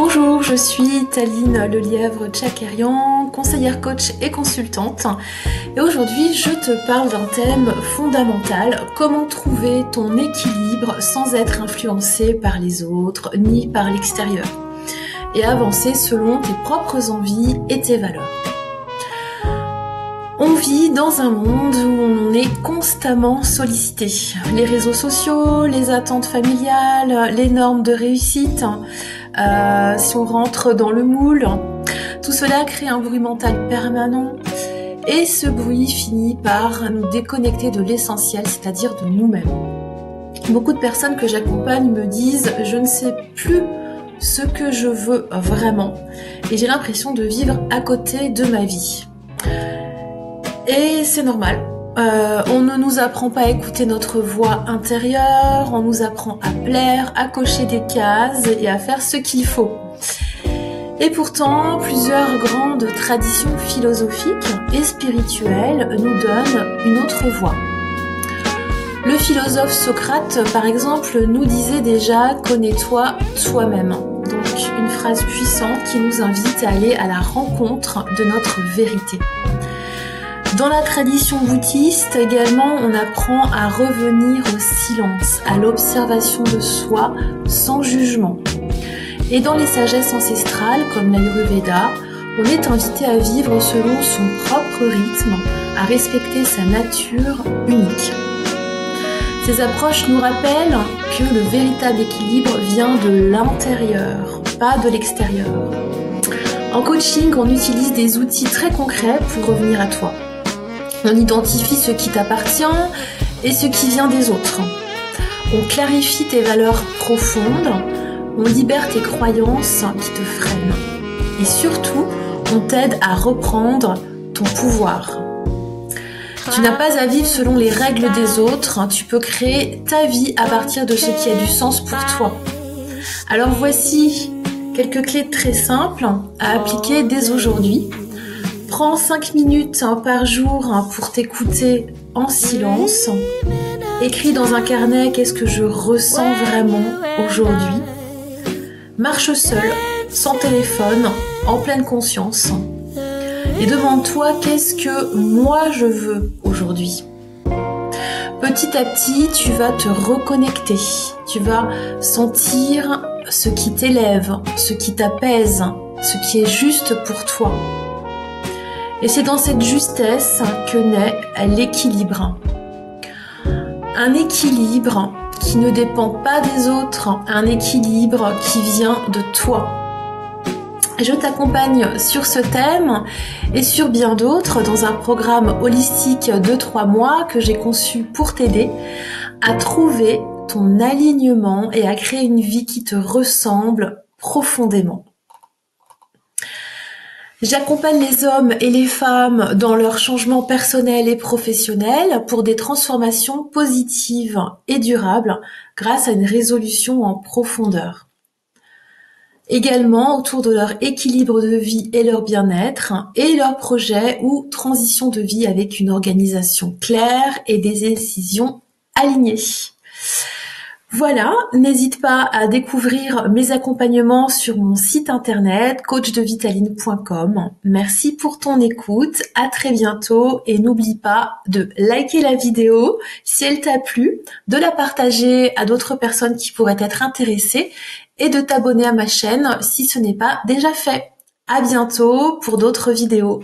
Bonjour, je suis Taline Lelièvre-Tchakerian, conseillère coach et consultante. Et aujourd'hui, je te parle d'un thème fondamental, comment trouver ton équilibre sans être influencé par les autres ni par l'extérieur. Et avancer selon tes propres envies et tes valeurs. On vit dans un monde où on est constamment sollicité. Les réseaux sociaux, les attentes familiales, les normes de réussite, si on rentre dans le moule, tout cela crée un bruit mental permanent et ce bruit finit par nous déconnecter de l'essentiel, c'est-à-dire de nous-mêmes. Beaucoup de personnes que j'accompagne me disent « je ne sais plus ce que je veux vraiment et j'ai l'impression de vivre à côté de ma vie ». Et c'est normal, on ne nous apprend pas à écouter notre voix intérieure, on nous apprend à plaire, à cocher des cases et à faire ce qu'il faut. Et pourtant, plusieurs grandes traditions philosophiques et spirituelles nous donnent une autre voie. Le philosophe Socrate, par exemple, nous disait déjà « connais-toi toi-même ». Donc une phrase puissante qui nous invite à aller à la rencontre de notre vérité. Dans la tradition bouddhiste également, on apprend à revenir au silence, à l'observation de soi sans jugement. Et dans les sagesses ancestrales, comme l'Ayurveda, on est invité à vivre selon son propre rythme, à respecter sa nature unique. Ces approches nous rappellent que le véritable équilibre vient de l'intérieur, pas de l'extérieur. En coaching, on utilise des outils très concrets pour revenir à toi. On identifie ce qui t'appartient et ce qui vient des autres. On clarifie tes valeurs profondes, on libère tes croyances qui te freinent. Et surtout, on t'aide à reprendre ton pouvoir. Tu n'as pas à vivre selon les règles des autres, tu peux créer ta vie à partir de ce qui a du sens pour toi. Alors voici quelques clés très simples à appliquer dès aujourd'hui. Prends 5 minutes par jour pour t'écouter en silence. Écris dans un carnet qu'est-ce que je ressens vraiment aujourd'hui. Marche seul, sans téléphone, en pleine conscience. Et demande-toi qu'est-ce que moi je veux aujourd'hui. Petit à petit, tu vas te reconnecter. Tu vas sentir ce qui t'élève, ce qui t'apaise, ce qui est juste pour toi. Et c'est dans cette justesse que naît l'équilibre. Un équilibre qui ne dépend pas des autres, un équilibre qui vient de toi. Je t'accompagne sur ce thème et sur bien d'autres dans un programme holistique de 3 mois que j'ai conçu pour t'aider à trouver ton alignement et à créer une vie qui te ressemble profondément. J'accompagne les hommes et les femmes dans leurs changements personnels et professionnels pour des transformations positives et durables grâce à une résolution en profondeur. Également autour de leur équilibre de vie et leur bien-être et leur projet ou transition de vie avec une organisation claire et des décisions alignées. Voilà, n'hésite pas à découvrir mes accompagnements sur mon site internet coachdevitaline.com. Merci pour ton écoute, à très bientôt et n'oublie pas de liker la vidéo si elle t'a plu, de la partager à d'autres personnes qui pourraient être intéressées et de t'abonner à ma chaîne si ce n'est pas déjà fait. À bientôt pour d'autres vidéos.